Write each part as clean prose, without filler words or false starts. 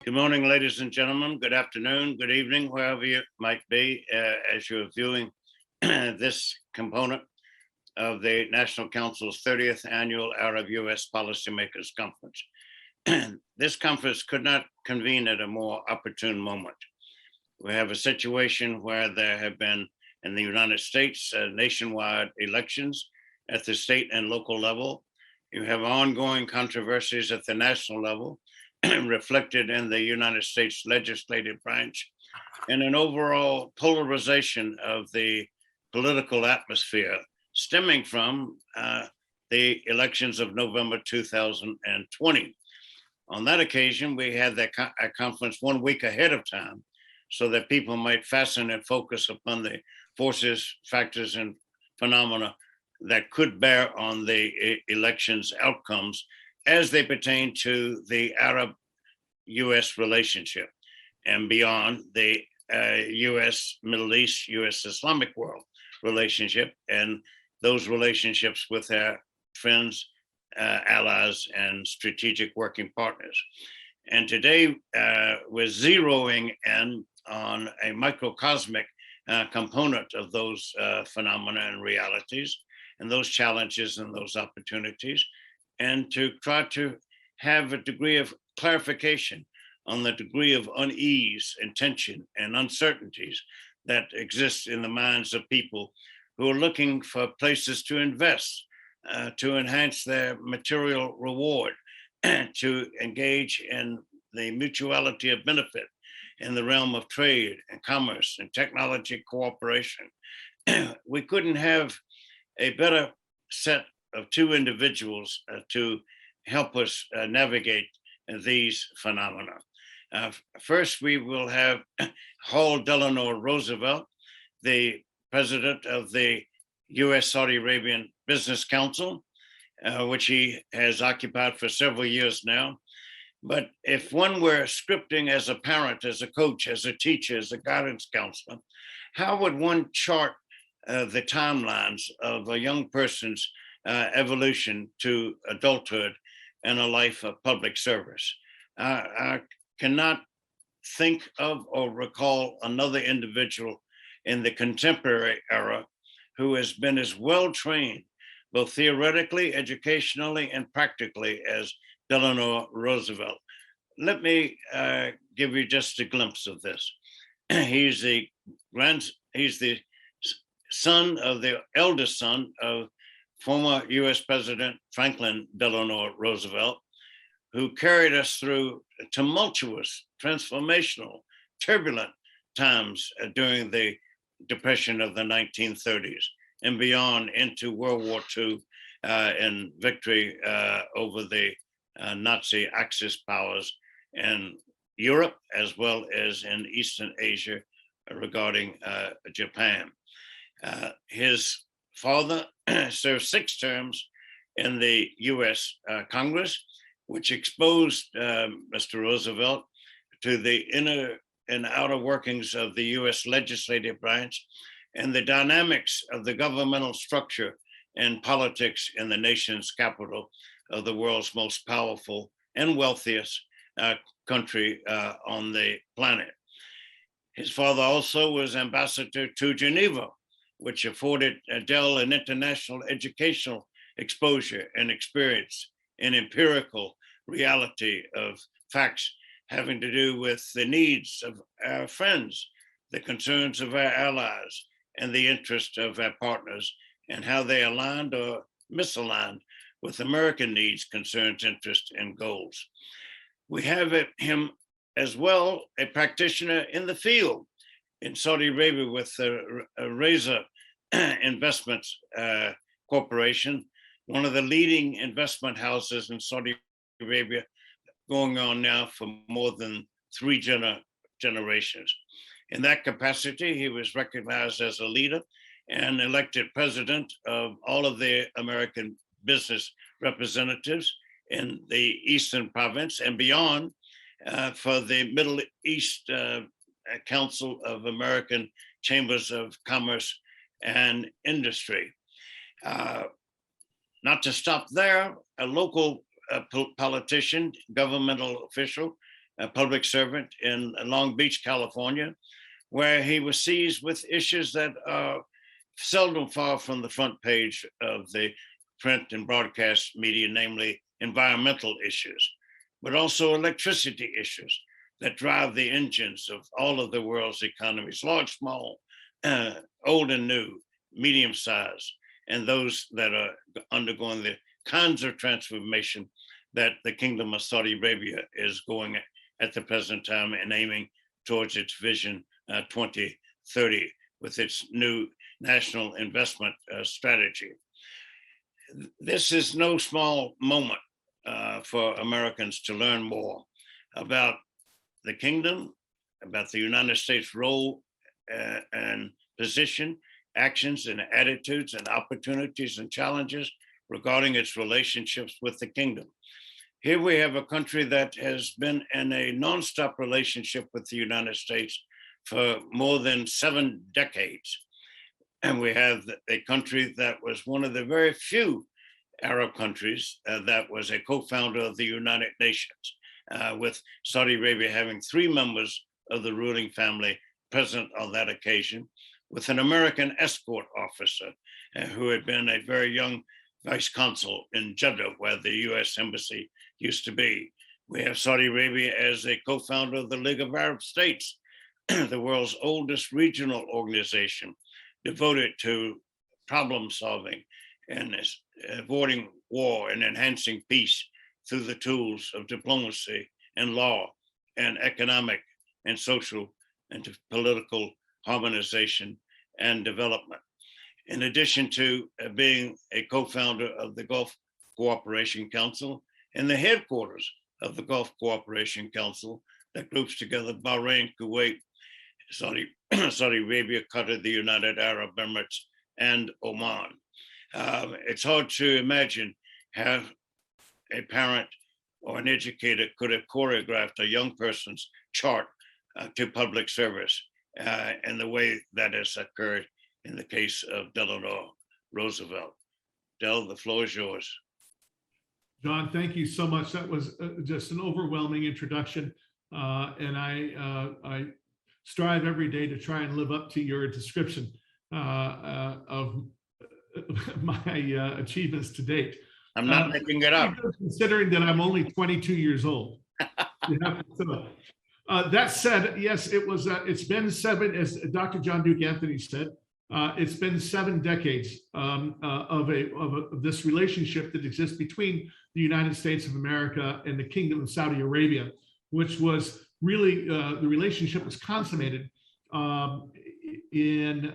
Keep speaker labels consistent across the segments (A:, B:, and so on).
A: Good morning, ladies and gentlemen. Good afternoon, good evening, wherever you might be as you're viewing this component of the National Council's 30th Annual Arab-U.S. Policymakers Conference. This conference could not convene at a more opportune moment. We have a situation where there have been, in the United States, nationwide elections at the state and local level. You have ongoing controversies at the national level, reflected in the United States legislative branch, and an overall polarization of the political atmosphere stemming from the elections of November 2020. On that occasion, we had a conference 1 week ahead of time so that people might fasten and focus upon the forces, factors, and phenomena that could bear on the elections outcomes as they pertain to the Arab-U.S. relationship and beyond the U.S. Middle East, U.S. Islamic world relationship and those relationships with their friends, allies, and strategic working partners. And today we're zeroing in on a microcosmic component of those phenomena and realities and those challenges and those opportunities, and to try to have a degree of clarification on the degree of unease and tension and uncertainties that exist in the minds of people who are looking for places to invest, to enhance their material reward, to engage in the mutuality of benefit in the realm of trade and commerce and technology cooperation. We couldn't have a better set of two individuals to help us navigate these phenomena. First, we will have Delano Roosevelt, the president of the U.S. Saudi Arabian Business Council, which he has occupied for several years now. But if one were scripting as a parent, as a coach, as a teacher, as a guidance counselor, how would one chart the timelines of a young person's evolution to adulthood and a life of public service? I cannot think of or recall another individual in the contemporary era who has been as well trained, both theoretically, educationally, and practically, as Delano Roosevelt. Let me give you just a glimpse of this. He's the son of the eldest son of former U.S. President Franklin Delano Roosevelt, who carried us through tumultuous, transformational, turbulent times during the Depression of the 1930s and beyond into World War II and victory over the Nazi Axis powers in Europe as well as in Eastern Asia regarding Japan. His father served 6 terms in the U.S. Congress, which exposed Mr. Roosevelt to the inner and outer workings of the U.S. legislative branch and the dynamics of the governmental structure and politics in the nation's capital of the world's most powerful and wealthiest country on the planet. His father also was ambassador to Geneva, which afforded Dell an international educational exposure and experience in empirical reality of facts having to do with the needs of our friends, the concerns of our allies, and the interests of our partners, and how they aligned or misaligned with American needs, concerns, interests, and goals. We have him as well, a practitioner in the field in Saudi Arabia with the Reza Investments Corporation, one of the leading investment houses in Saudi Arabia, going on now for more than 3 generations. In that capacity, he was recognized as a leader and elected president of all of the American business representatives in the Eastern Province and beyond for the Middle East Council of American Chambers of Commerce and Industry. Not to stop there, a local politician, governmental official, a public servant in Long Beach, California, where he was seized with issues that are seldom far from the front page of the print and broadcast media, namely environmental issues, but also electricity issues that drive the engines of all of the world's economies, large, small, old and new, medium size, and those that are undergoing the kinds of transformation that the Kingdom of Saudi Arabia is going at the present time and aiming towards its vision 2030 with its new national investment strategy. This is no small moment for Americans to learn more about the kingdom, about the United States' role and position, actions and attitudes and opportunities and challenges regarding its relationships with the kingdom. Here we have a country that has been in a nonstop relationship with the United States for more than 7 decades. And we have a country that was one of the very few Arab countries that was a co-founder of the United Nations, with Saudi Arabia having 3 members of the ruling family present on that occasion, with an American escort officer who had been a very young vice consul in Jeddah, where the US embassy used to be. We have Saudi Arabia as a co-founder of the League of Arab States, the world's oldest regional organization devoted to problem solving and avoiding war and enhancing peace through the tools of diplomacy and law and economic and social and political harmonization and development. In addition to being a co-founder of the Gulf Cooperation Council and the headquarters of the Gulf Cooperation Council that groups together Bahrain, Kuwait, Saudi Arabia, Qatar, the United Arab Emirates, and Oman. It's hard to imagine how a parent or an educator could have choreographed a young person's chart to public service in the way that has occurred in the case of Delano Roosevelt. Del, the floor is yours.
B: John, thank you so much. That was just an overwhelming introduction. And I strive every day to try and live up to your description of my achievements to date.
A: I'm not making it up.
B: Considering that I'm only 22 years old. That said, yes, it's been 7, as Dr. John Duke Anthony said, it's been 7 decades of this relationship that exists between the United States of America and the Kingdom of Saudi Arabia, which was really, the relationship was consummated in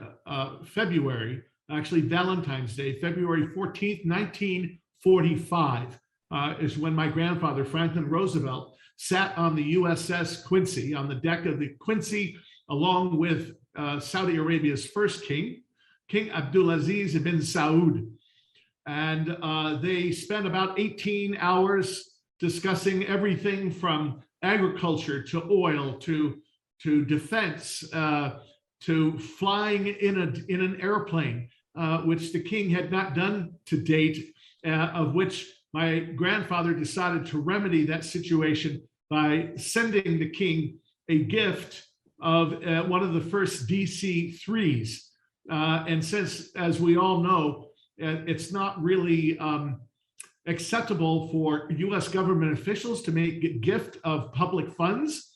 B: February, actually Valentine's Day, February 14th, 1945, is when my grandfather, Franklin Roosevelt, sat on the USS Quincy, on the deck of the Quincy, along with Saudi Arabia's first king, King Abdulaziz ibn Saud. And they spent about 18 hours discussing everything from agriculture to oil to defense to flying in an airplane, which the king had not done to date, of which my grandfather decided to remedy that situation by sending the king a gift of one of the first DC-3s. And since, as we all know, it's not really acceptable for US government officials to make a gift of public funds,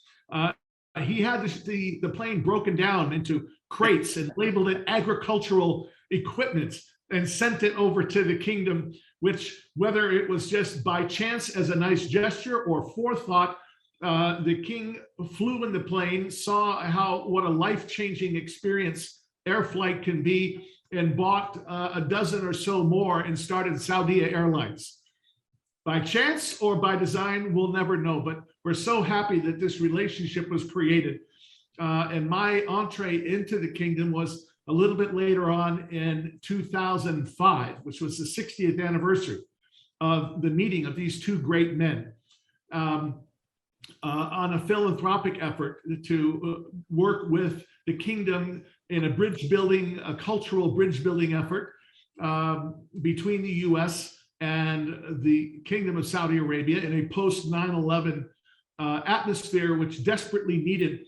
B: he had the plane broken down into crates and labeled it agricultural equipment and sent it over to the kingdom, which, whether it was just by chance as a nice gesture or forethought, the king flew in the plane, saw what a life-changing experience air flight can be, and bought a dozen or so more and started Saudi Airlines. By chance or by design, we'll never know, but we're so happy that this relationship was created. And my entree into the kingdom was a little bit later on in 2005, which was the 60th anniversary of the meeting of these 2 great men, on a philanthropic effort to work with the kingdom in a cultural bridge building effort between the US and the Kingdom of Saudi Arabia in a post 9/11 atmosphere which desperately needed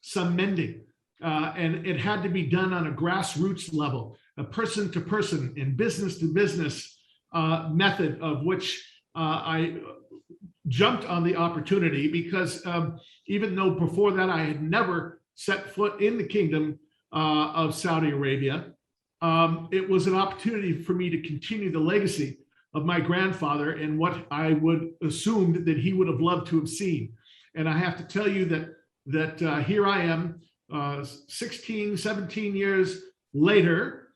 B: some mending. And it had to be done on a grassroots level, a person to person and business to business method, of which I jumped on the opportunity because even though before that I had never set foot in the kingdom of Saudi Arabia, it was an opportunity for me to continue the legacy of my grandfather and what I would assume that he would have loved to have seen. And I have to tell you that here I am, 16, 17 years later,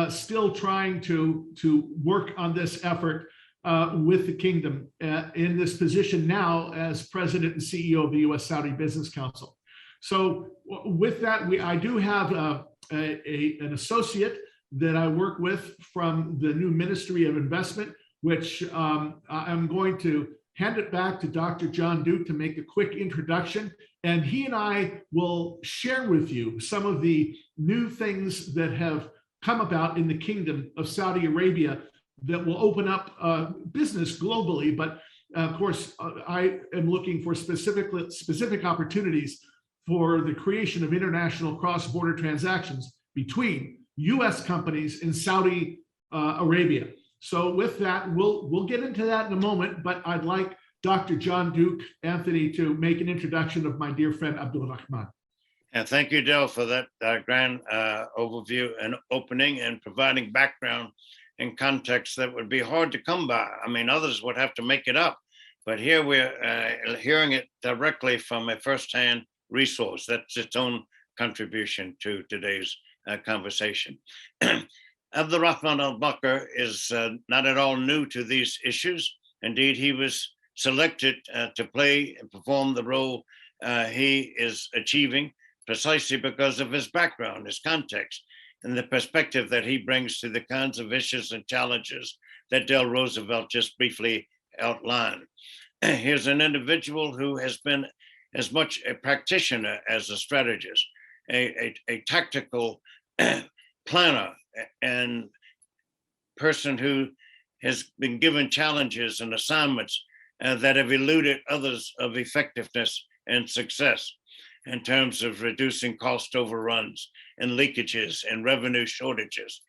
B: still trying to work on this effort with the kingdom in this position now as president and CEO of the USSaudi Business Council. So with that, I do have an associate that I work with from the new Ministry of Investment, which I'm going to hand it back to Dr. John Duke to make a quick introduction. And he and I will share with you some of the new things that have come about in the Kingdom of Saudi Arabia that will open up business globally. But of course, I am looking for specific opportunities for the creation of international cross-border transactions between U.S. companies in Saudi Arabia. So with that, we'll get into that in a moment, but I'd like Dr. John Duke, Anthony, to make an introduction of my dear friend, Abdul Rahman.
A: And thank you, Del, for that grand overview and opening and providing background and context that would be hard to come by. I mean, others would have to make it up, but here we're hearing it directly from a firsthand resource. That's its own contribution to today's conversation. Abdul Rahman al-Bakr is not at all new to these issues. Indeed, he was selected to play and perform the role he is achieving precisely because of his background, his context, and the perspective that he brings to the kinds of issues and challenges that Del Roosevelt just briefly outlined. Here's an individual who has been as much a practitioner as a strategist, a tactical planner and person who has been given challenges and assignments that have eluded others of effectiveness and success in terms of reducing cost overruns and leakages and revenue shortages.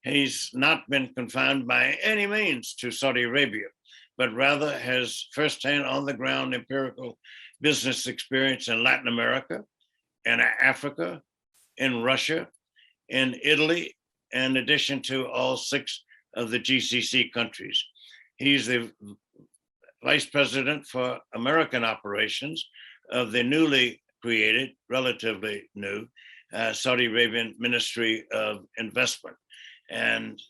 A: He's not been confined by any means to Saudi Arabia, but rather has firsthand on the ground empirical business experience in Latin America, in Africa, in Russia, in Italy, in addition to all 6 of the GCC countries. He's the vice president for American operations of the newly created, relatively new, Saudi Arabian Ministry of Investment. And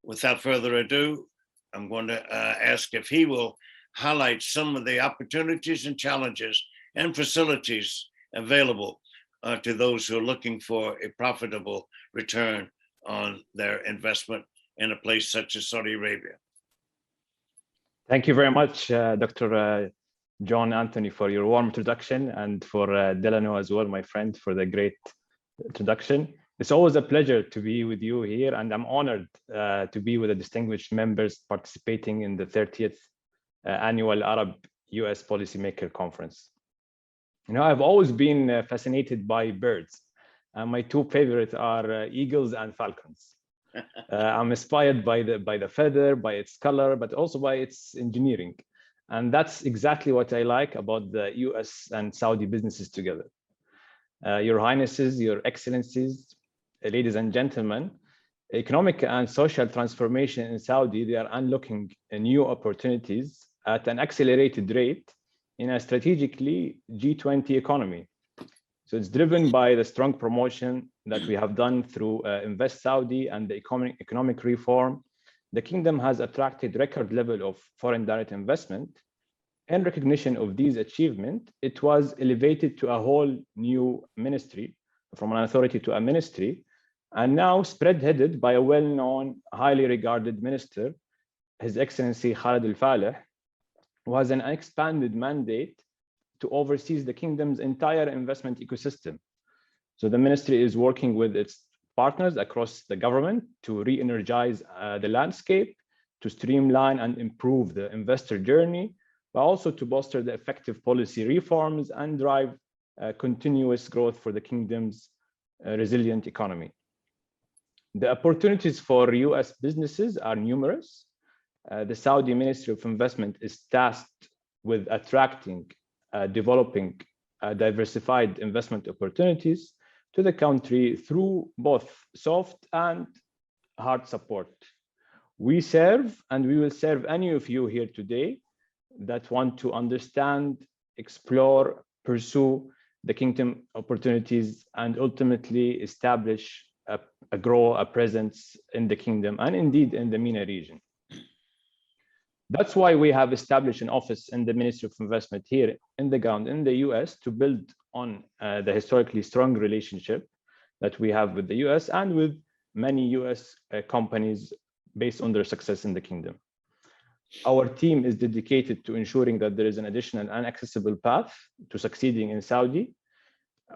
A: without further ado, I'm going to ask if he will highlight some of the opportunities and challenges and facilities available to those who are looking for a profitable return on their investment in a place such as Saudi Arabia.
C: Thank you very much, Dr. John Anthony, for your warm introduction, and for Delano as well, my friend, for the great introduction. It's always a pleasure to be with you here, and I'm honored to be with the distinguished members participating in the 30th annual Arab-U.S. Policymaker Conference. You know, I've always been fascinated by birds. My 2 favorites are eagles and falcons. I'm inspired by the feather, by its color, but also by its engineering. And that's exactly what I like about the US and Saudi businesses together. Your Highnesses, Your Excellencies, ladies and gentlemen, economic and social transformation in Saudi, they are unlocking new opportunities at an accelerated rate in a strategically G20 economy. So it's driven by the strong promotion that we have done through Invest Saudi and the economic reform. The kingdom has attracted record level of foreign direct investment. In recognition of these achievements, it was elevated to a whole new ministry, from an authority to a ministry, and now spearheaded by a well-known, highly regarded minister, His Excellency Khalid Al-Faleh, who has an expanded mandate to oversee the kingdom's entire investment ecosystem. So the ministry is working with its partners across the government to re-energize the landscape, to streamline and improve the investor journey, but also to bolster the effective policy reforms and drive continuous growth for the kingdom's resilient economy. The opportunities for US businesses are numerous. The Saudi Ministry of Investment is tasked with attracting, developing diversified investment opportunities to the country through both soft and hard support. We serve, and we will serve any of you here today that want to understand, explore, pursue the kingdom opportunities, and ultimately establish grow a presence in the kingdom and indeed in the MENA region. That's why we have established an office in the Ministry of Investment here in the ground in the US to build on the historically strong relationship that we have with the US and with many US companies based on their success in the kingdom. Our team is dedicated to ensuring that there is an additional and accessible path to succeeding in Saudi.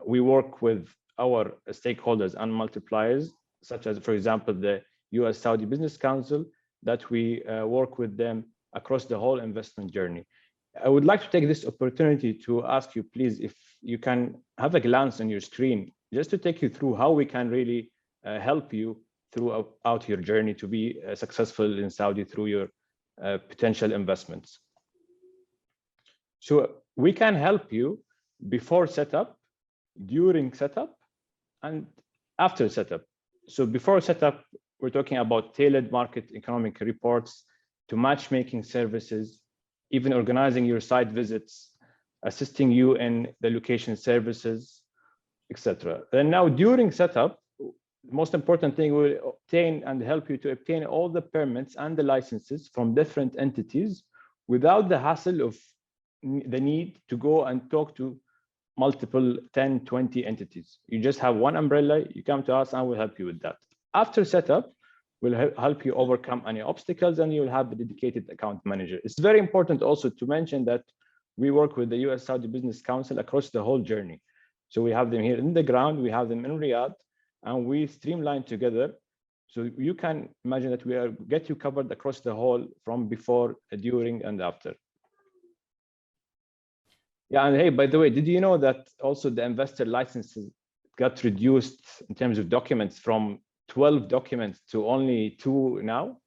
C: We work with our stakeholders and multipliers, such as, for example, the US-Saudi Business Council, that we work with them across the whole investment journey. I would like to take this opportunity to ask you, please, if you can have a glance on your screen, just to take you through how we can really help you throughout your journey to be successful in Saudi through your potential investments. So we can help you before setup, during setup, and after setup. So before setup, we're talking about tailored market economic reports, to matchmaking services, even organizing your site visits, assisting you in the location services, etc. And now during setup, the most important thing, will obtain and help you to obtain all the permits and the licenses from different entities without the hassle of the need to go and talk to multiple 10, 20 entities. You just have one umbrella, you come to us and we'll help you with that. After setup, we'll help you overcome any obstacles and you'll have a dedicated account manager. It's very important also to mention that we work with the US-Saudi Business Council across the whole journey. So we have them here in the ground, we have them in Riyadh, and we streamline together. So you can imagine that we get you covered across the whole from before, during, and after. Yeah, and hey, by the way, did you know that also the investor licenses got reduced in terms of documents from 12 documents to only 2 now?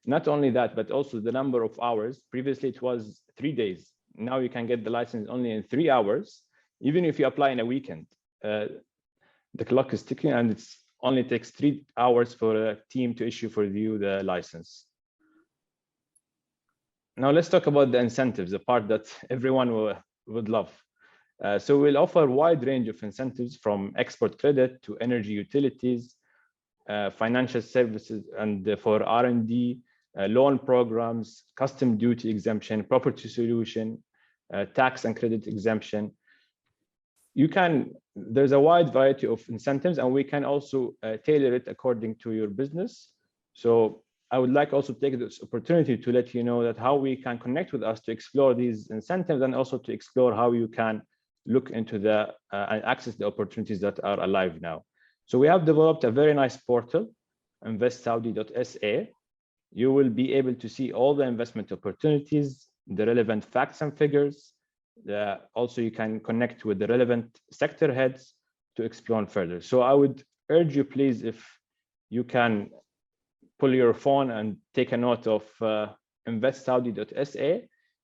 C: Not only that, but also the number of hours. Previously, it was 3 days. Now you can get the license only in 3 hours, even if you apply in a weekend. The clock is ticking and it only takes 3 hours for a team to issue for you the license. Now let's talk about the incentives, the part that everyone would love. So we'll offer a wide range of incentives from export credit to energy utilities, financial services, and for R&D, loan programs, custom duty exemption, property solution, tax and credit exemption. There's a wide variety of incentives, and we can also tailor it according to your business. So I would like also to take this opportunity to let you know that how we can connect with us to explore these incentives and also to explore how you can look into and access the opportunities that are alive now. So we have developed a very nice portal, investsaudi.sa. You will be able to see all the investment opportunities, the relevant facts and figures. Also, you can connect with the relevant sector heads to explore further. So I would urge you, please, if you can pull your phone and take a note of investsaudi.sa.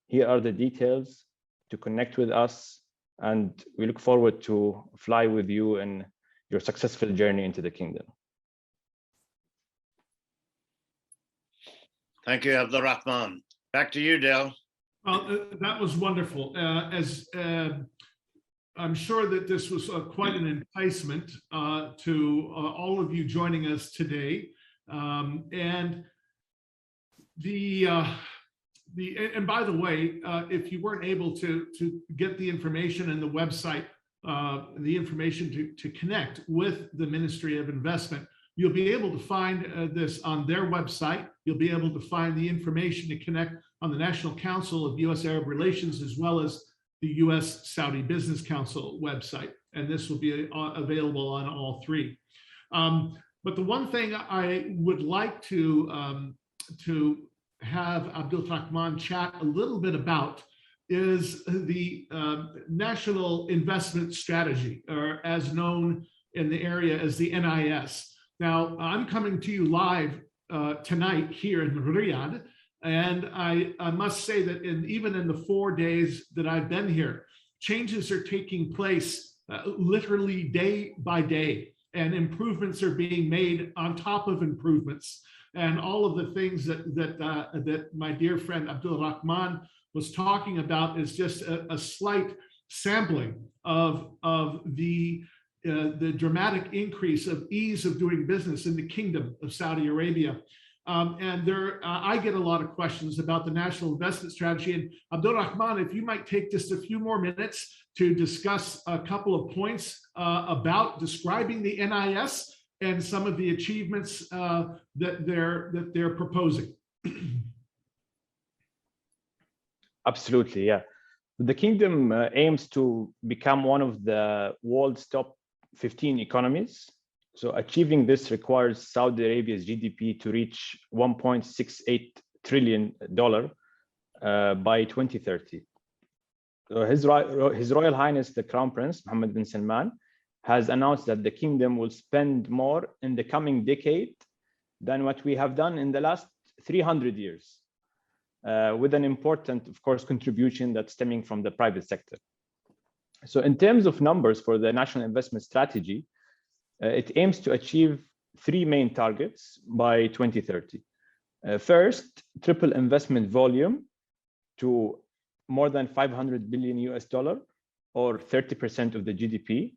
C: Here are the details to connect with us, and we look forward to fly with you in your successful journey into the kingdom.
A: Thank you, Abdulrahman. Back to you, Del.
B: Well, that was wonderful. I'm sure that this was quite an enticement to all of you joining us today. And by the way, if you weren't able to get the information in the website, the information to connect with the Ministry of Investment, you'll be able to find this on their website. You'll be able to find the information to connect on the National Council of U.S. Arab Relations, as well as the US-Saudi Business Council website. And this will be available on all three. But the one thing I would like to have Abdulrahman chat a little bit about is the National Investment Strategy, or as known in the area as the NIS. Now, I'm coming to you live tonight here in Riyadh, and I must say that even in the 4 days that I've been here, changes are taking place literally day by day, and improvements are being made on top of improvements. And all of the things that my dear friend Abdul Rahman was talking about is just a slight sampling of the dramatic increase of ease of doing business in the Kingdom of Saudi Arabia. And I get a lot of questions about the National Investment Strategy. And Abdul Rahman, if you might take just a few more minutes to discuss a couple of points about describing the NIS and some of the achievements that they're proposing.
C: Absolutely, yeah. The Kingdom aims to become one of the world's top 15 economies. So achieving this requires Saudi Arabia's GDP to reach $1.68 trillion by 2030. So His Royal Highness, the Crown Prince, Mohammed bin Salman, has announced that the kingdom will spend more in the coming decade than what we have done in the last 300 years, with an important, of course, contribution that's stemming from the private sector. So in terms of numbers for the National Investment Strategy, it aims to achieve 3 main targets by 2030. First, triple investment volume to more than $500 billion or 30% of the GDP.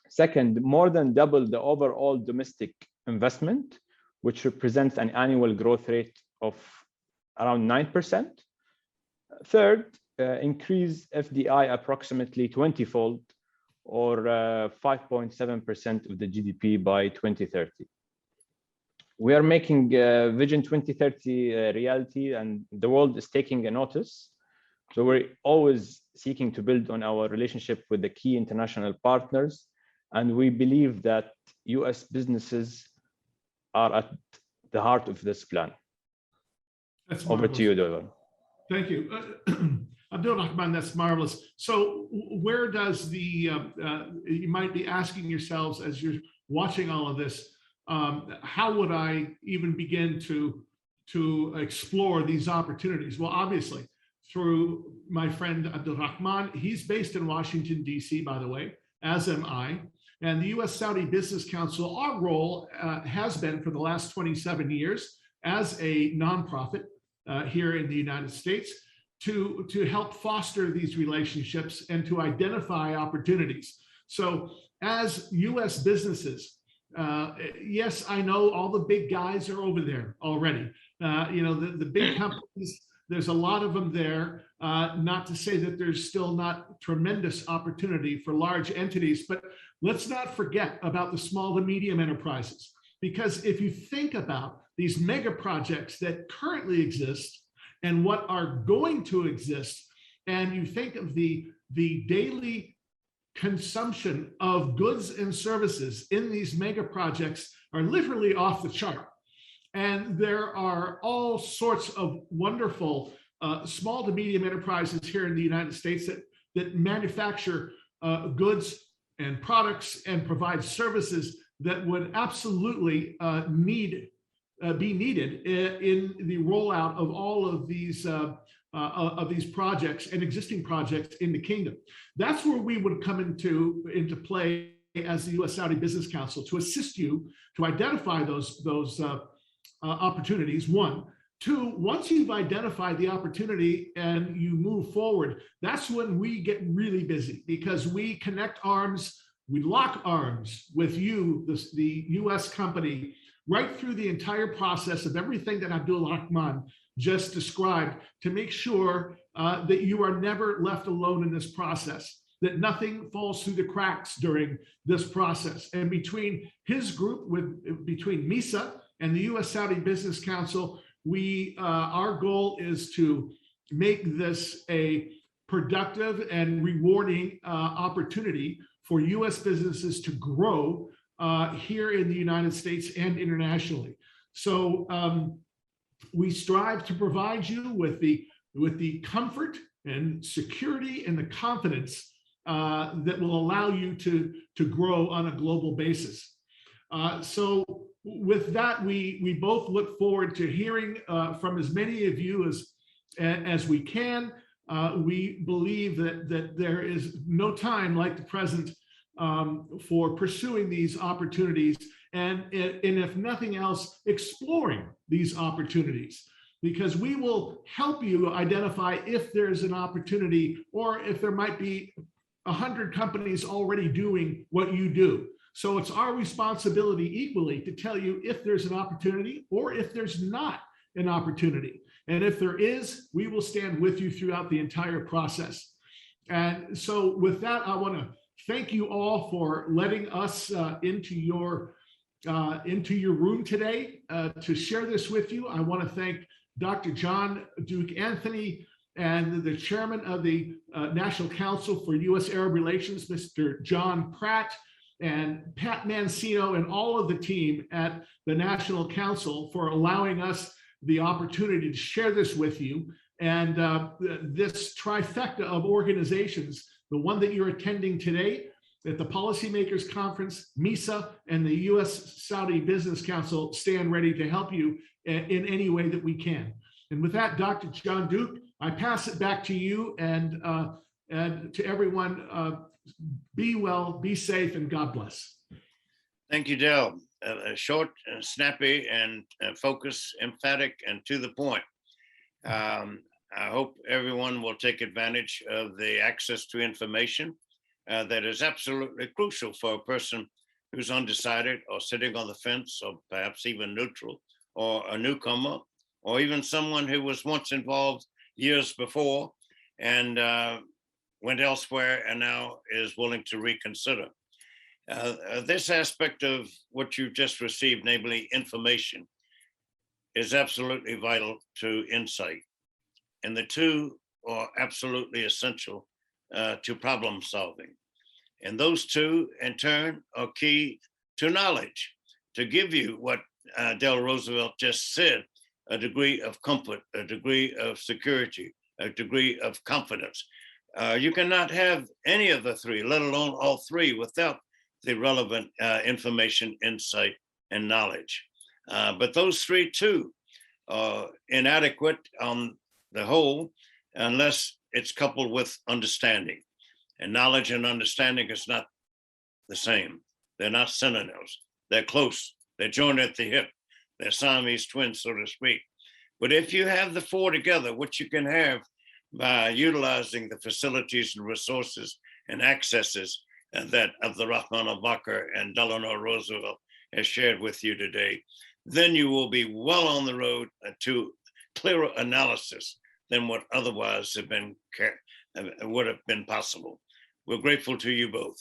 C: Second, more than double the overall domestic investment, which represents an annual growth rate of around 9%. Third, increase FDI approximately 20-fold, or 5.7% of the GDP by 2030. We are making Vision 2030 a reality, and the world is taking a notice. So we're always seeking to build on our relationship with the key international partners, and we believe that US businesses are at the heart of this plan.
B: That's
C: over to you, Delano.
B: Thank you. Abdul Rahman, that's marvelous. So where does the, you might be asking yourselves as you're watching all of this, how would I even begin to explore these opportunities? Well, obviously, through my friend Abdul Rahman. He's based in Washington, D.C., by the way, as am I. And the USSaudi Business Council, our role has been for the last 27 years as a nonprofit here in the United States to help foster these relationships and to identify opportunities. So as US businesses, yes, I know all the big guys are over there already. The big companies, there's a lot of them there. Not to say that there's still not tremendous opportunity for large entities, but let's not forget about the small to medium enterprises. Because if you think about these mega projects that currently exist and what are going to exist, and you think of the daily consumption of goods and services in these mega projects are literally off the chart. And there are all sorts of wonderful small to medium enterprises here in the United States that manufacture goods and products and provide services that would absolutely be needed in the rollout of all of these projects and existing projects in the kingdom. That's where we would come into play as the USSaudi Business Council to assist you to identify those opportunities. One. Two, once you've identified the opportunity and you move forward, that's when we get really busy, because we connect arms, we lock arms with you, the US company, right through the entire process of everything that Abdul Rahman just described, to make sure that you are never left alone in this process, that nothing falls through the cracks during this process. And between his group, between MISA and the USSaudi Business Council, our goal is to make this a productive and rewarding opportunity for US businesses to grow here in the United States and internationally. So we strive to provide you with the comfort and security and the confidence that will allow you to grow on a global basis. So with that, we both look forward to hearing from as many of you as we can. We believe that there is no time like the present for pursuing these opportunities, and if nothing else, exploring these opportunities, because we will help you identify if there's an opportunity or if there might be 100 companies already doing what you do. So it's our responsibility equally to tell you if there's an opportunity or if there's not an opportunity. And if there is, we will stand with you throughout the entire process. And so with that, I want to thank you all for letting us into your room today to share this with you. I want to thank Dr. John Duke Anthony and the chairman of the National Council for U.S. Arab Relations, Mr. John Pratt, and Pat Mancino and all of the team at the National Council for allowing us the opportunity to share this with you. And this trifecta of organizations, the one that you're attending today at the Policymakers Conference, MISA, and the USSaudi Business Council stand ready to help you in any way that we can. And with that, Dr. John Duke, I pass it back to you and to everyone. Be well, be safe, and God bless.
A: Thank you, Del. Short, snappy, and focused, emphatic, and to the point. I hope everyone will take advantage of the access to information that is absolutely crucial for a person who's undecided or sitting on the fence or perhaps even neutral, or a newcomer, or even someone who was once involved years before and went elsewhere and now is willing to reconsider. This aspect of what you've just received, namely information, is absolutely vital to insight. And the two are absolutely essential to problem solving. And those two, in turn, are key to knowledge, to give you what Del Roosevelt just said, a degree of comfort, a degree of security, a degree of confidence. You cannot have any of the three, let alone all three, without the relevant information, insight, and knowledge. But those three, too, are inadequate on the whole, unless it's coupled with understanding. And knowledge and understanding is not the same. They're not synonyms. They're close. They're joined at the hip. They're Siamese twins, so to speak. But if you have the four together, which you can have by utilizing the facilities and resources and accesses that Abdurrahman al-Bakr and Delano Roosevelt has shared with you today, then you will be well on the road to clearer analysis than what otherwise would have been possible. We're grateful to you both,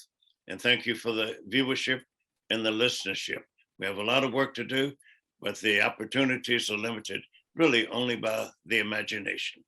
A: and thank you for the viewership and the listenership. We have a lot of work to do, but the opportunities are limited really only by the imagination.